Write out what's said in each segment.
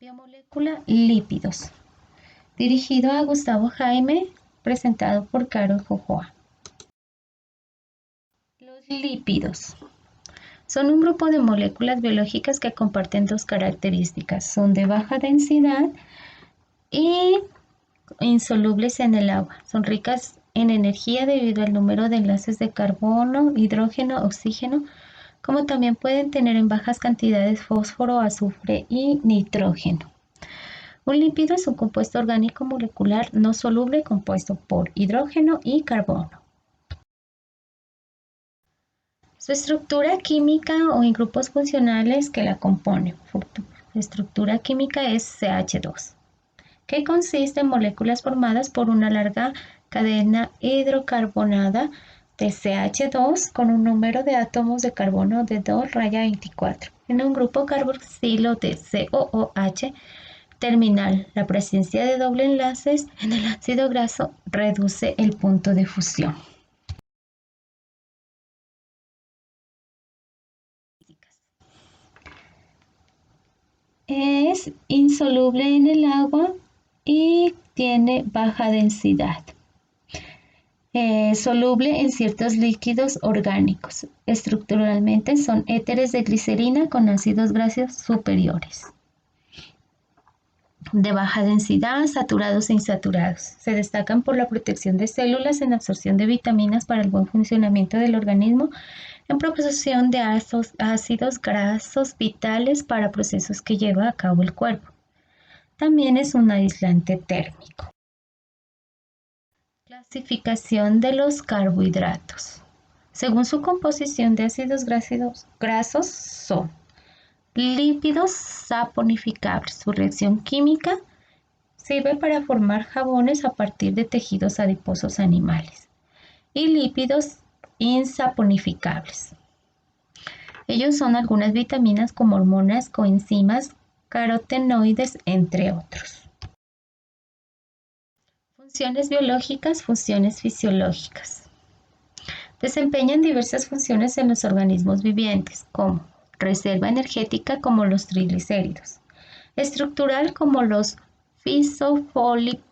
Biomolécula lípidos. Dirigido a Gustavo Jaime, presentado por Carol Jojoa. Los lípidos son un grupo de moléculas biológicas que comparten dos características. Son de baja densidad y insolubles en el agua. Son ricas en energía debido al número de enlaces de carbono, hidrógeno, oxígeno, como también pueden tener en bajas cantidades fósforo, azufre y nitrógeno. Un lípido es un compuesto orgánico molecular no soluble compuesto por hidrógeno y carbono. Su estructura química o en grupos funcionales que la componen. La estructura química es CH2, que consiste en moléculas formadas por una larga cadena hidrocarbonada de CH2 con un número de átomos de carbono de 2-24. En un grupo carboxilo de COOH terminal, la presencia de doble enlaces en el ácido graso reduce el punto de fusión. Es insoluble en el agua y tiene baja densidad. Soluble en ciertos líquidos orgánicos. Estructuralmente son éteres de glicerina con ácidos grasos superiores. De baja densidad, saturados e insaturados. Se destacan por la protección de células en absorción de vitaminas para el buen funcionamiento del organismo, en proporción de ácidos grasos vitales para procesos que lleva a cabo el cuerpo. También es un aislante térmico. Clasificación de los carbohidratos. Según su composición de ácidos grasos son lípidos saponificables. Su reacción química sirve para formar jabones a partir de tejidos adiposos animales. Y lípidos insaponificables. Ellos son algunas vitaminas como hormonas, coenzimas, carotenoides, entre otros. Funciones biológicas, funciones fisiológicas. Desempeñan diversas funciones en los organismos vivientes, como reserva energética como los triglicéridos, estructural como los fosfolípidos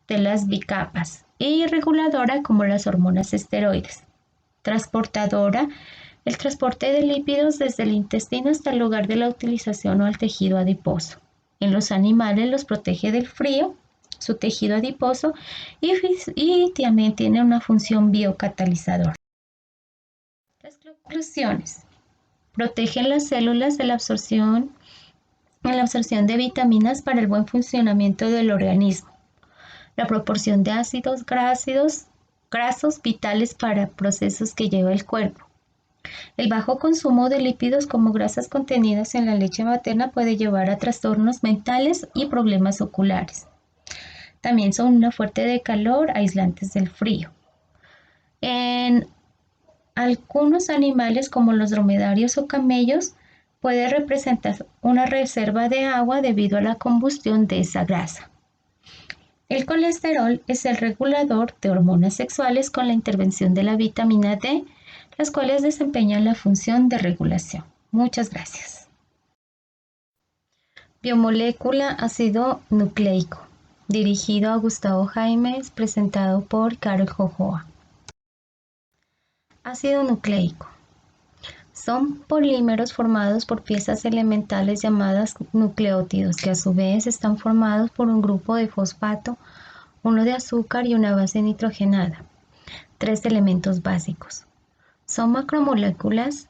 de las bicapas y reguladora como las hormonas esteroides. Transportadora, el transporte de lípidos desde el intestino hasta el lugar de la utilización o al tejido adiposo. En los animales los protege del frío, su tejido adiposo, y también tiene una función biocatalizadora. Las conclusiones. Protegen las células de la absorción de vitaminas para el buen funcionamiento del organismo. La proporción de ácidos grasos vitales para procesos que lleva el cuerpo. El bajo consumo de lípidos como grasas contenidas en la leche materna puede llevar a trastornos mentales y problemas oculares. También son una fuente de calor, aislantes del frío. En algunos animales como los dromedarios o camellos puede representar una reserva de agua debido a la combustión de esa grasa. El colesterol es el regulador de hormonas sexuales con la intervención de la vitamina D, las cuales desempeñan la función de regulación. Muchas gracias. Biomolécula ácido nucleico. Dirigido a Gustavo Jaime, presentado por Carol Jojoa. Ácido nucleico. Son polímeros formados por piezas elementales llamadas nucleótidos, que a su vez están formados por un grupo de fosfato, uno de azúcar y una base nitrogenada. 3 elementos básicos. Son macromoléculas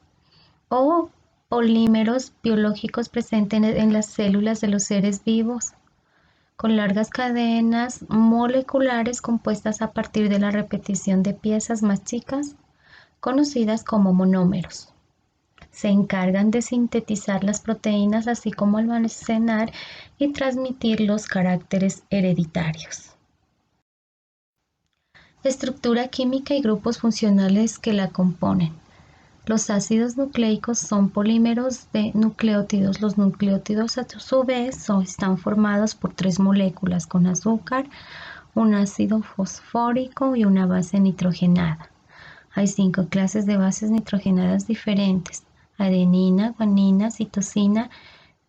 o polímeros biológicos presentes en las células de los seres vivos, con largas cadenas moleculares compuestas a partir de la repetición de piezas más chicas, conocidas como monómeros. Se encargan de sintetizar las proteínas, así como almacenar y transmitir los caracteres hereditarios. Estructura química y grupos funcionales que la componen. Los ácidos nucleicos son polímeros de nucleótidos. Los nucleótidos a su vez están formados por 3 moléculas con azúcar, un ácido fosfórico y una base nitrogenada. Hay 5 clases de bases nitrogenadas diferentes: adenina, guanina, citosina,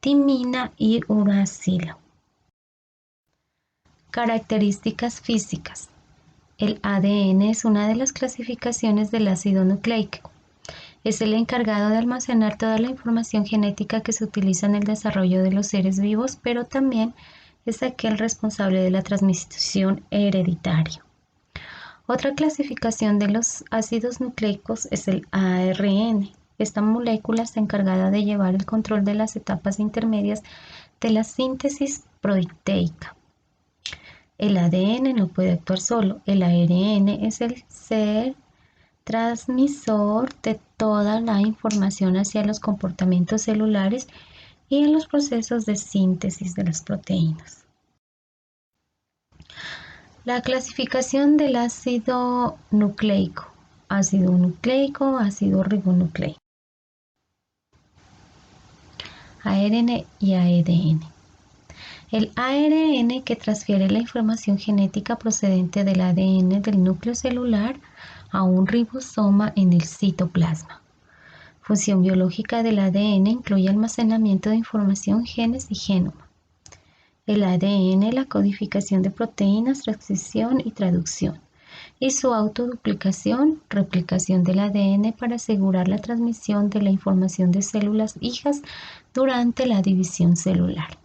timina y uracilo. Características físicas. El ADN es una de las clasificaciones del ácido nucleico. Es el encargado de almacenar toda la información genética que se utiliza en el desarrollo de los seres vivos, pero también es aquel responsable de la transmisión hereditaria. Otra clasificación de los ácidos nucleicos es el ARN. Esta molécula está encargada de llevar el control de las etapas intermedias de la síntesis proteica. El ADN no puede actuar solo. El ARN es el ser transmisor de toda la información hacia los comportamientos celulares y en los procesos de síntesis de las proteínas. La clasificación del ácido nucleico, ácido ribonucleico, ARN y ADN. El ARN que transfiere la información genética procedente del ADN del núcleo celular a un ribosoma en el citoplasma. Función biológica del ADN incluye almacenamiento de información, genes y genoma. El ADN, la codificación de proteínas, transcripción y traducción, y su autoduplicación, replicación del ADN para asegurar la transmisión de la información de células hijas durante la división celular.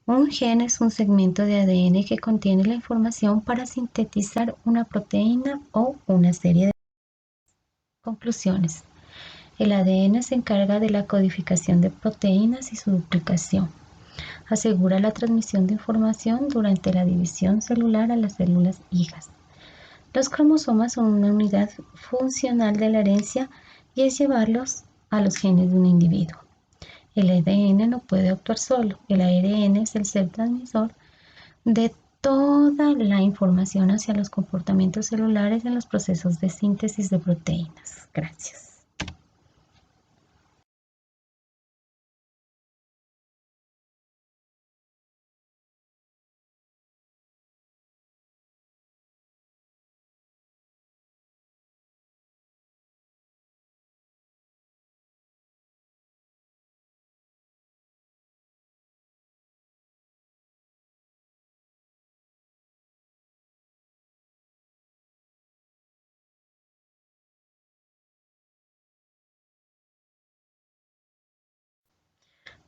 Un gen es un segmento de ADN que contiene la información para sintetizar una proteína o una serie de conclusiones. El ADN se encarga de la codificación de proteínas y su duplicación. Asegura la transmisión de información durante la división celular a las células hijas. Los cromosomas son una unidad funcional de la herencia y es llevarlos a los genes de un individuo. El ADN no puede actuar solo. El ARN es el ser transmisor de toda la información hacia los comportamientos celulares en los procesos de síntesis de proteínas. Gracias.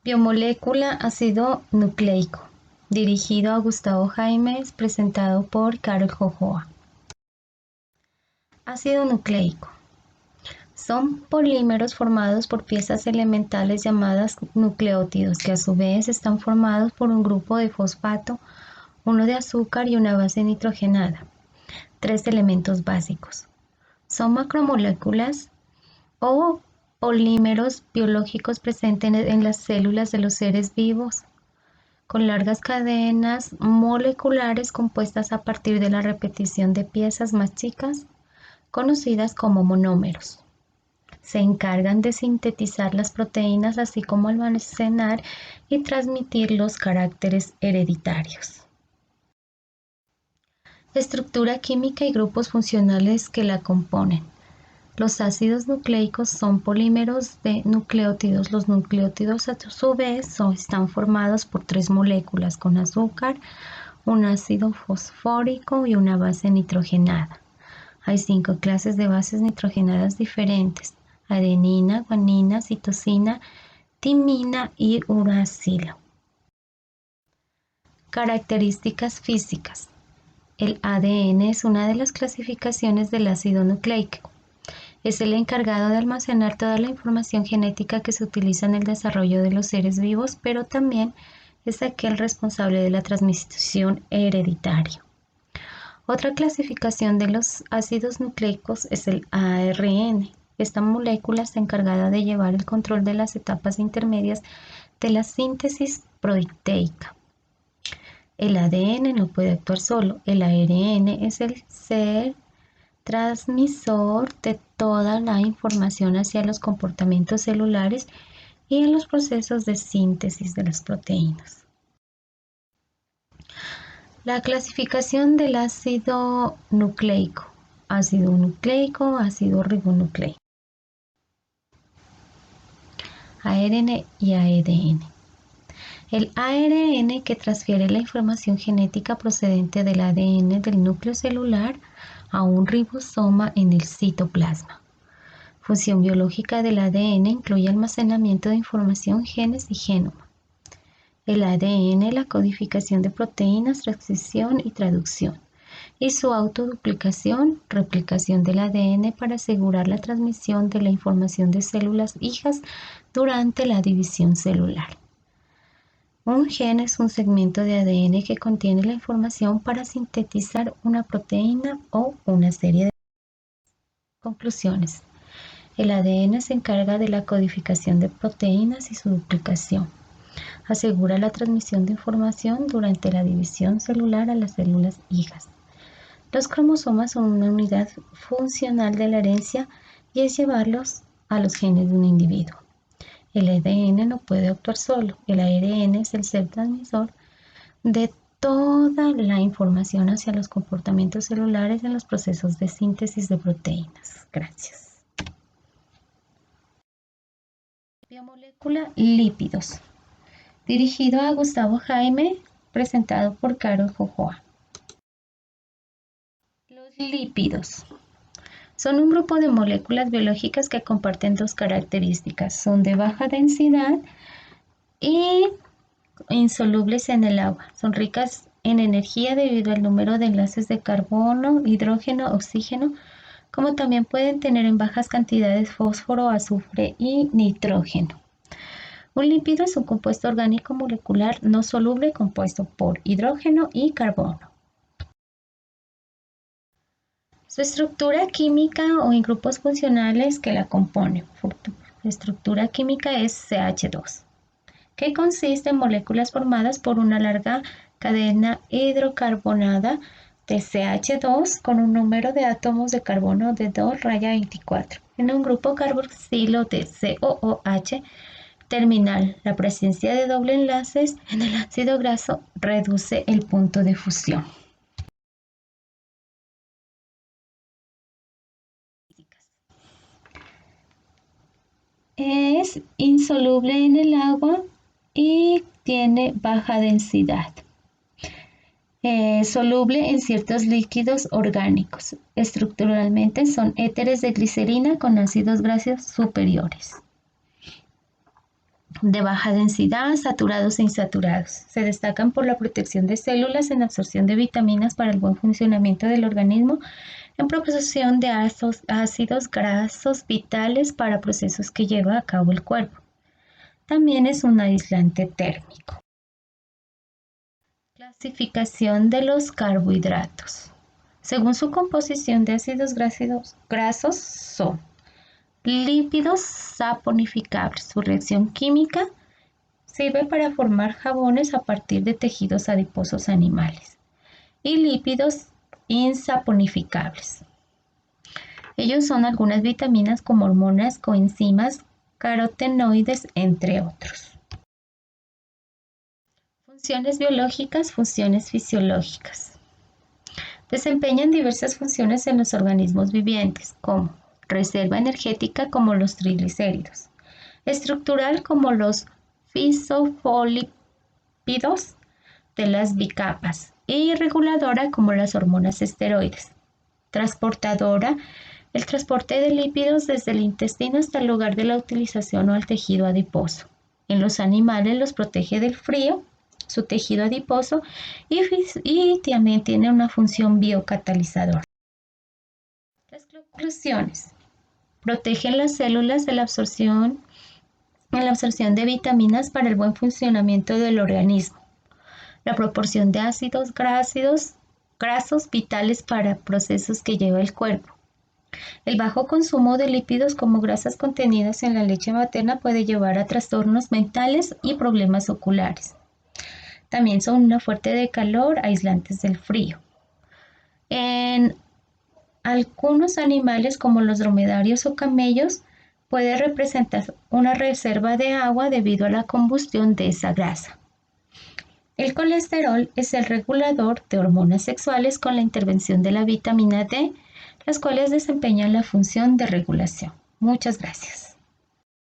Biomolécula ácido nucleico. Dirigido a Gustavo Jaimes, presentado por Carol Jojoa. Ácido nucleico. Son polímeros formados por piezas elementales llamadas nucleótidos, que a su vez están formados por un grupo de fosfato, uno de azúcar y una base nitrogenada. 3 elementos básicos. Son macromoléculas o polímeros biológicos presentes en las células de los seres vivos, con largas cadenas moleculares compuestas a partir de la repetición de piezas más chicas, conocidas como monómeros. Se encargan de sintetizar las proteínas, así como almacenar y transmitir los caracteres hereditarios. Estructura química y grupos funcionales que la componen. Los ácidos nucleicos son polímeros de nucleótidos. Los nucleótidos a su vez están formados por 3 moléculas con azúcar, un ácido fosfórico y una base nitrogenada. Hay 5 clases de bases nitrogenadas diferentes: adenina, guanina, citosina, timina y uracilo. Características físicas. El ADN es una de las clasificaciones del ácido nucleico. Es el encargado de almacenar toda la información genética que se utiliza en el desarrollo de los seres vivos, pero también es aquel responsable de la transmisión hereditaria. Otra clasificación de los ácidos nucleicos es el ARN. Esta molécula está encargada de llevar el control de las etapas intermedias de la síntesis proteica. El ADN no puede actuar solo. El ARN es el ser transmisor de toda la información hacia los comportamientos celulares y en los procesos de síntesis de las proteínas. La clasificación del ácido nucleico, ácido ribonucleico. ARN y ADN. El ARN que transfiere la información genética procedente del ADN del núcleo celular a un ribosoma en el citoplasma. Función biológica del ADN incluye almacenamiento de información, genes y genoma. El ADN, la codificación de proteínas, transcripción y traducción. Y su autoduplicación, replicación del ADN para asegurar la transmisión de la información de células hijas durante la división celular. Un gen es un segmento de ADN que contiene la información para sintetizar una proteína o una serie de conclusiones. El ADN se encarga de la codificación de proteínas y su duplicación. Asegura la transmisión de información durante la división celular a las células hijas. Los cromosomas son una unidad funcional de la herencia y es llevarlos a los genes de un individuo. El ADN no puede actuar solo. El ARN es el ser transmisor de toda la información hacia los comportamientos celulares en los procesos de síntesis de proteínas. Gracias. Biomolécula lípidos. Dirigido a Gustavo Jaime, presentado por Carol Jojoa. Los lípidos son un grupo de moléculas biológicas que comparten dos características. Son de baja densidad y insolubles en el agua. Son ricas en energía debido al número de enlaces de carbono, hidrógeno, oxígeno, como también pueden tener en bajas cantidades fósforo, azufre y nitrógeno. Un lípido es un compuesto orgánico molecular no soluble compuesto por hidrógeno y carbono. Su estructura química o en grupos funcionales que la componen. La estructura química es CH2, que consiste en moléculas formadas por una larga cadena hidrocarbonada de CH2 con un número de átomos de carbono de 2-24 en un grupo carboxilo de COOH terminal. La presencia de doble enlaces en el ácido graso reduce el punto de fusión. Es insoluble en el agua y tiene baja densidad. Soluble en ciertos líquidos orgánicos. Estructuralmente son éteres de glicerina con ácidos grasos superiores. De baja densidad, saturados e insaturados. Se destacan por la protección de células en absorción de vitaminas para el buen funcionamiento del organismo, en proporción de ácidos grasos vitales para procesos que lleva a cabo el cuerpo. También es un aislante térmico. Clasificación de los carbohidratos. Según su composición de ácidos grasos son lípidos saponificables. Su reacción química sirve para formar jabones a partir de tejidos adiposos animales. Y lípidos insaponificables. Ellos son algunas vitaminas como hormonas, coenzimas, carotenoides, entre otros. Funciones biológicas, funciones fisiológicas. Desempeñan diversas funciones en los organismos vivientes, como reserva energética como los triglicéridos, estructural como los fosfolípidos de las bicapas y reguladora como las hormonas esteroides. Transportadora, el transporte de lípidos desde el intestino hasta el lugar de la utilización o al tejido adiposo. En los animales los protege del frío, su tejido adiposo, y también tiene una función biocatalizadora. Las conclusiones. Protegen las células de la absorción de vitaminas para el buen funcionamiento del organismo. La proporción de ácidos grasos vitales para procesos que lleva el cuerpo. El bajo consumo de lípidos como grasas contenidas en la leche materna puede llevar a trastornos mentales y problemas oculares. También son una fuente de calor, aislantes del frío. En algunos animales como los dromedarios o camellos puede representar una reserva de agua debido a la combustión de esa grasa. El colesterol es el regulador de hormonas sexuales con la intervención de la vitamina D, las cuales desempeñan la función de regulación. Muchas gracias.